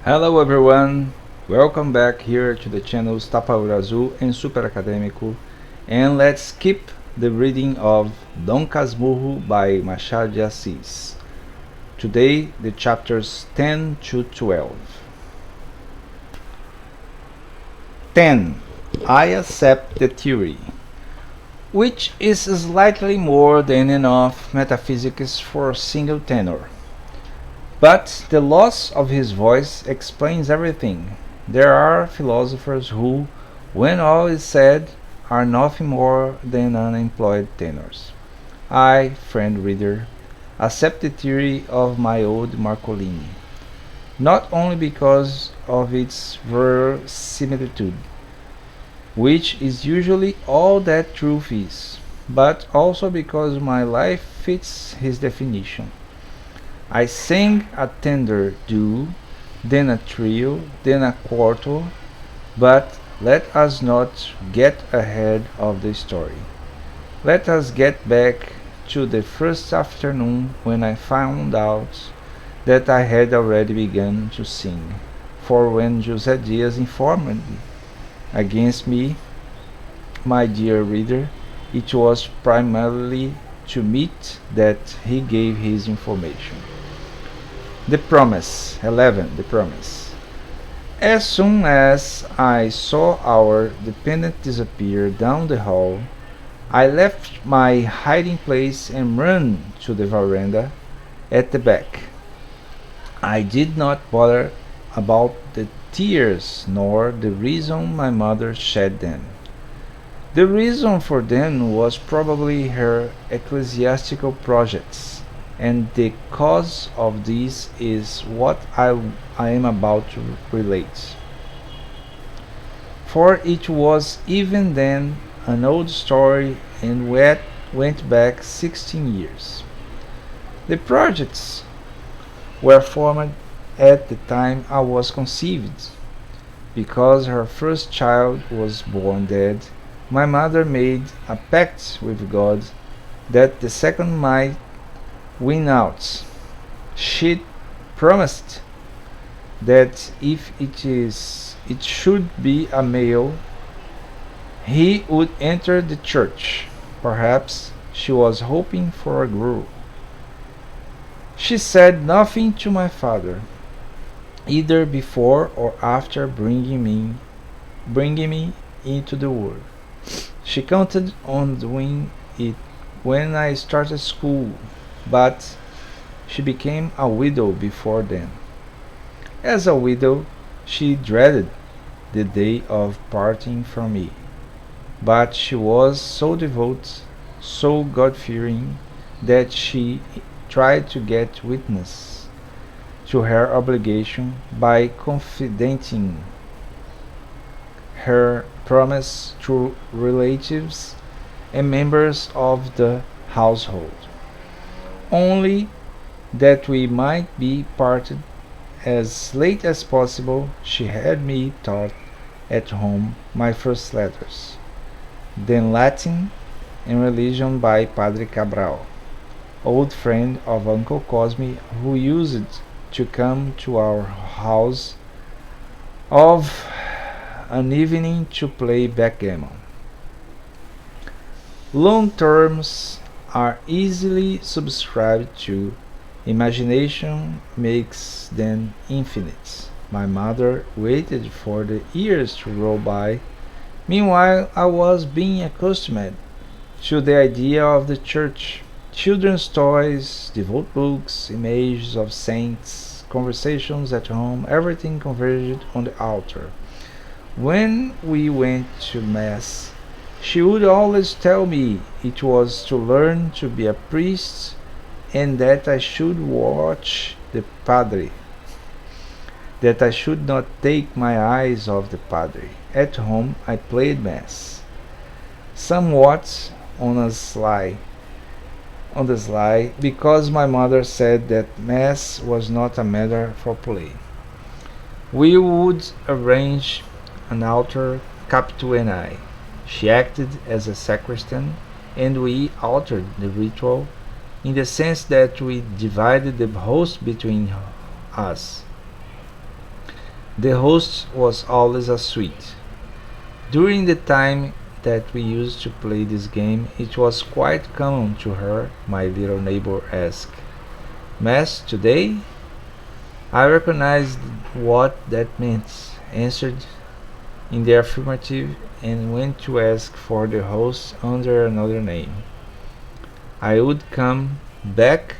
Hello everyone, welcome back here to the channels Tapa Azul and Super Acadêmico, and let's keep the reading of DOM CASMURRO by Machado de Assis. Today the chapters 10 to 12. 10. I accept the theory, which is slightly more than enough metaphysics for a single tenor. But the loss of his voice explains everything. There are philosophers who, when all is said, are nothing more than unemployed tenors. I, friend reader, accept the theory of my old Marcolini, not only because of its verisimilitude, which is usually all that truth is, but also because my life fits his definition. I sang a tender duo, then a trio, then a quarto, but let us not get ahead of the story. Let us get back to the first afternoon when I found out that I had already begun to sing, for when José Dias informed against me, my dear reader, it was primarily to meet that he gave his information. The promise. 11. The promise. As soon as I saw our dependent disappear down the hall, I left my hiding place and ran to the veranda at the back. I did not bother about the tears nor the reason my mother shed them. The reason for them was probably her ecclesiastical projects, and the cause of this is what I am about to relate. For it was even then an old story and went back 16 years. The projects were formed at the time I was conceived. Because her first child was born dead, my mother made a pact with God that the second might win out. She promised that if it should be a male, he would enter the church. Perhaps she was hoping for a girl. She said nothing to my father, either before or after bringing me into the world. She counted on doing it when I started school, but she became a widow before then. As a widow, she dreaded the day of parting from me, but she was so devout, so God-fearing, that she tried to get witness to her obligation by confiding her promise to relatives and members of the household, only that we might be parted as late as possible. She had me taught at home my first letters, then Latin and religion by Padre Cabral, old friend of Uncle Cosme, who used to come to our house of an evening to play backgammon. Long terms are easily subscribed to. Imagination makes them infinite. My mother waited for the years to roll by. Meanwhile, I was being accustomed to the idea of the church. Children's toys, devout books, images of saints, conversations at home, everything converged on the altar. When we went to Mass, she would always tell me it was to learn to be a priest and that I should watch the Padre, that I should not take my eyes off the Padre. At home I played Mass, somewhat on the sly, because my mother said that Mass was not a matter for play. We would arrange an altar, Capitu and I. She acted as a sacristan, and we altered the ritual in the sense that we divided the host between us. The host was always a sweet. During the time that we used to play this game, it was quite common to hear my little neighbor ask, "Mass today?" I recognized what that meant, answered in the affirmative, and went to ask for the host under another name. I would come back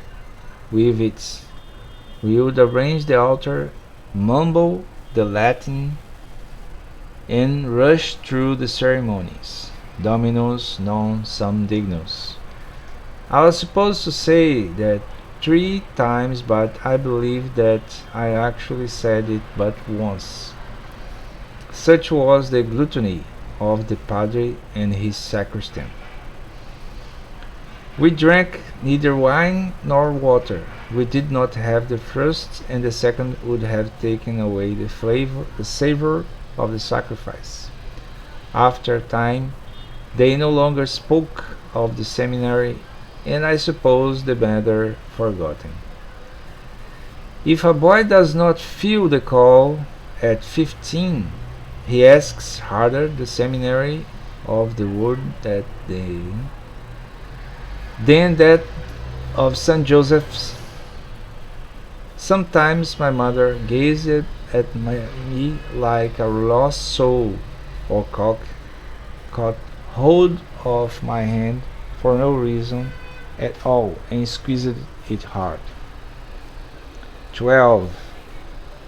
with it. We would arrange the altar, mumble the Latin, and rush through the ceremonies. Dominus non sum dignus. I was supposed to say that 3 times, but I believe that I actually said it but once. Such was the gluttony of the padre and his sacristan. We drank neither wine nor water. We did not have the first, and the second would have taken away the savor of the sacrifice. After a time, they no longer spoke of the seminary, and I suppose the matter forgotten. If a boy does not feel the call at 15, he asks harder the seminary of the word that day than that of St. Joseph's. Sometimes my mother gazed at me like a lost soul, or caught hold of my hand for no reason at all and squeezed it hard. 12.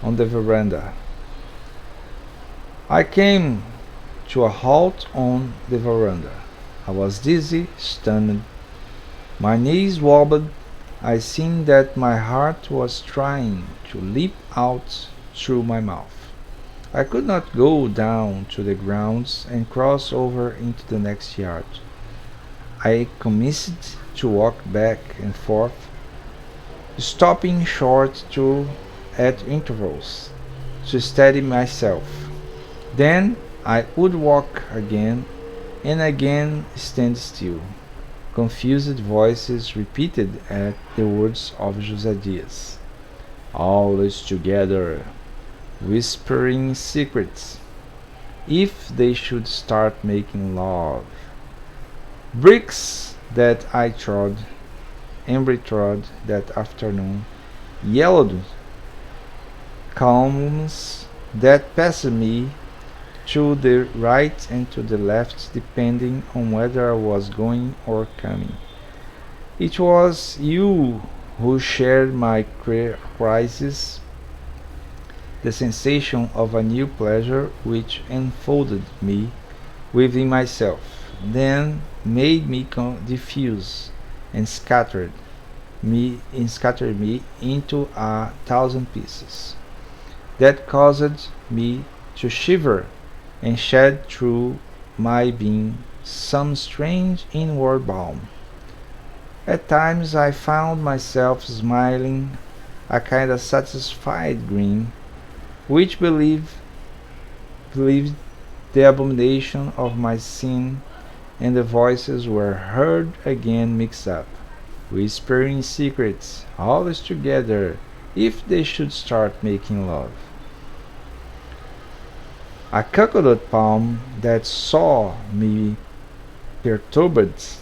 On the veranda. I came to a halt on the veranda. I was dizzy, stunned. My knees wobbled. I seemed that my heart was trying to leap out through my mouth. I could not go down to the grounds and cross over into the next yard. I commenced to walk back and forth, stopping short at intervals to steady myself. Then I would walk again and again stand still. Confused voices repeated at the words of José Dias. Always together, whispering secrets, if they should start making love. Bricks that I trod and retrod that afternoon, yellowed columns that passed me to the right and to the left, depending on whether I was going or coming. It was you who shared my crisis, the sensation of a new pleasure which enfolded me within myself, then made me diffuse and scattered me into 1,000 pieces, that caused me to shiver and shed through my being some strange inward balm. At times I found myself smiling a kind of satisfied grin, which believed the abomination of my sin, and the voices were heard again mixed up, whispering secrets, always together, if they should start making love. A coconut palm that saw me perturbed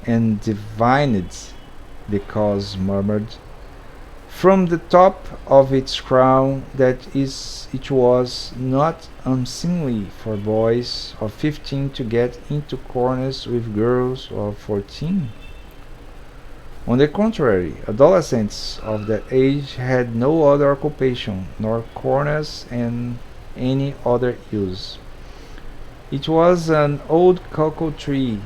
and divined, because murmured from the top of its crown that it was not unseemly for boys of 15 to get into corners with girls of 14. On the contrary, adolescents of that age had no other occupation, nor corners and any other use. It was an old cocoa tree,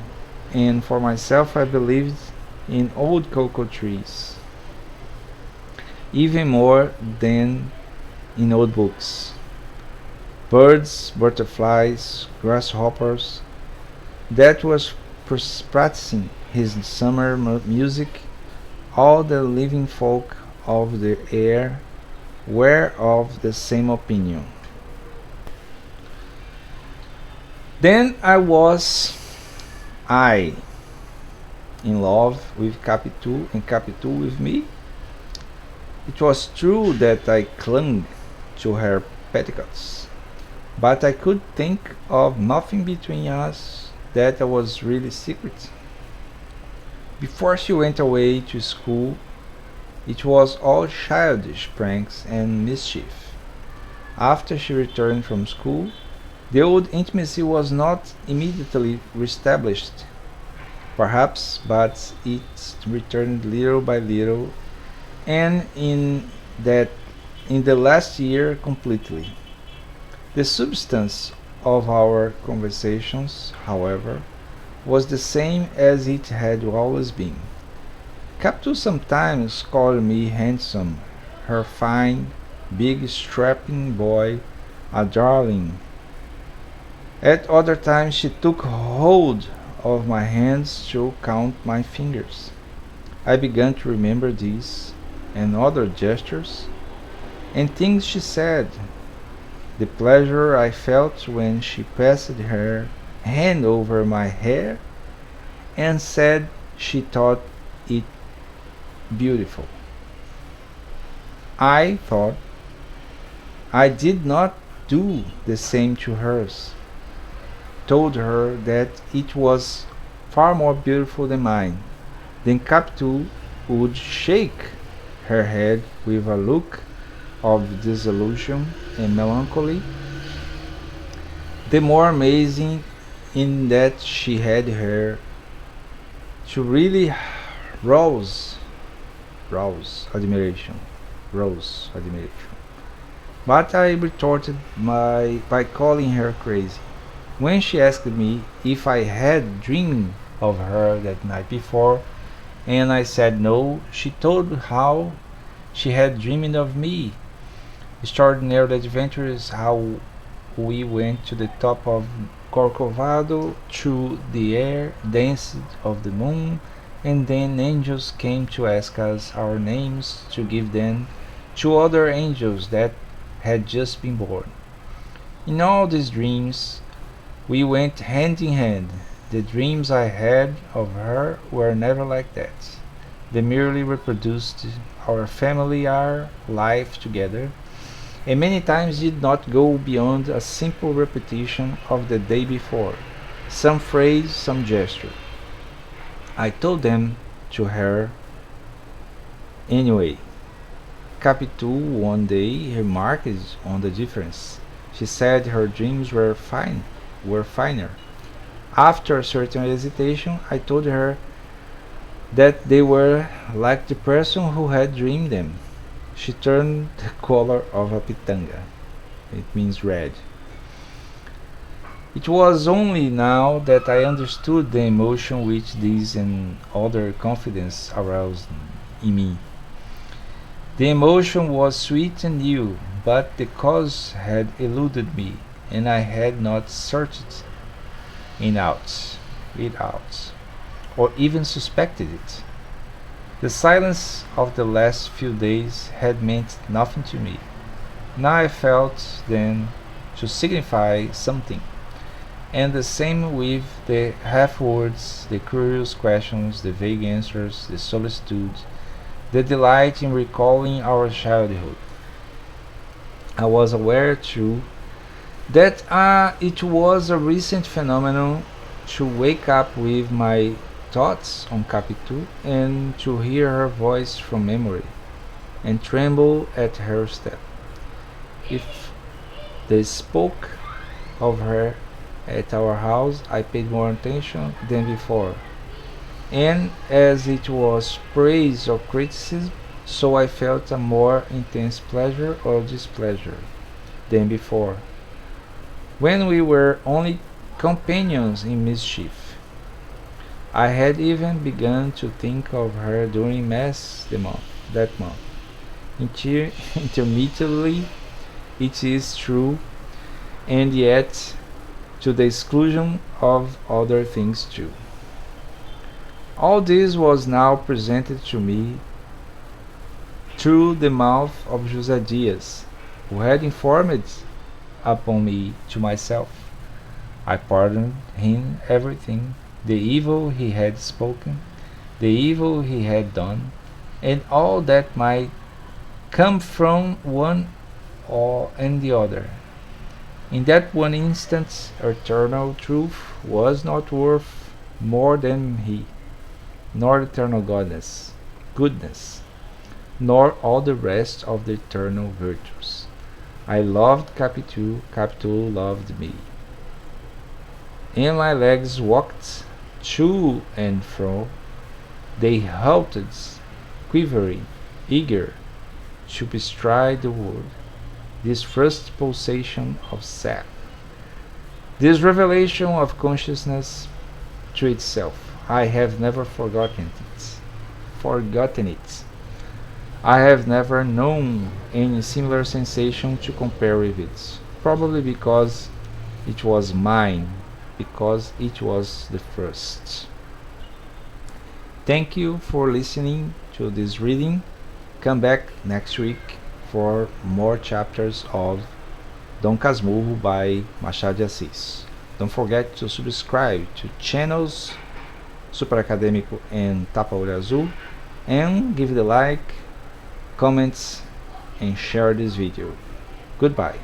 and for myself I believed in old cocoa trees, even more than in old books. Birds, butterflies, grasshoppers, that was practicing his summer music, all the living folk of the air were of the same opinion. Then I in love with Capitu and Capitu with me. It was true that I clung to her petticoats. But I could think of nothing between us that was really secret. Before she went away to school, it was all childish pranks and mischief. After she returned from school, the old intimacy was not immediately reestablished, perhaps, but it returned little by little, and in the last year completely. The substance of our conversations, however, was the same as it had always been. Capital sometimes called me handsome, her fine, big, strapping boy, a darling. At other times she took hold of my hands to count my fingers. I began to remember these and other gestures and things she said, the pleasure I felt when she passed her hand over my hair and said she thought it beautiful. I thought I did not do the same to hers, told her that it was far more beautiful than mine. Then Capital would shake her head with a look of disillusion and melancholy, the more amazing in that she had her to really rouse admiration. Rose admiration. But I retorted by calling her crazy. When she asked me if I had dreamed of her that night before, and I said no, she told how she had dreamed of me. Extraordinary adventures, how we went to the top of Corcovado through the air, danced of the moon, and then angels came to ask us our names to give them to other angels that had just been born. In all these dreams, we went hand in hand. The dreams I had of her were never like that. They merely reproduced our familiar life together, and many times did not go beyond a simple repetition of the day before, some phrase, some gesture. I told them to her anyway. Capitu one day remarked on the difference. She said her dreams were finer. After a certain hesitation, I told her that they were like the person who had dreamed them. She turned the color of a pitanga. It means red. It was only now that I understood the emotion which this and other confidence aroused in me. The emotion was sweet and new, but the cause had eluded me, and I had not searched it out, or even suspected it. The silence of the last few days had meant nothing to me. Now I felt them to signify something, and the same with the half-words, the curious questions, the vague answers, the solicitude, the delight in recalling our childhood. I was aware, too, that it was a recent phenomenon to wake up with my thoughts on Capitu and to hear her voice from memory, and tremble at her step. If they spoke of her at our house, I paid more attention than before, and as it was praise or criticism, so I felt a more intense pleasure or displeasure than before, when we were only companions in mischief. I had even begun to think of her during Mass that month. Intermittently, it is true, and yet to the exclusion of other things too. All this was now presented to me through the mouth of José Dias, who had informed upon me to myself. I pardoned him everything, the evil he had spoken, the evil he had done, and all that might come from one and the other. In that one instance, eternal truth was not worth more than he, nor eternal goodness, nor all the rest of the eternal virtues. I loved Capitu, Capitu loved me. And my legs walked to and fro, they halted, quivering, eager to bestride the world, this first pulsation of sap, this revelation of consciousness to itself. I have never forgotten it. I have never known any similar sensation to compare with it, probably because it was mine, because it was the first. Thank you for listening to this reading. Come back next week for more chapters of DOM CASMURRO by Machado de Assis. Don't forget to subscribe to channels Super Acadêmico and Tapa Olho Azul, and give the like, comments, and share this video. Goodbye.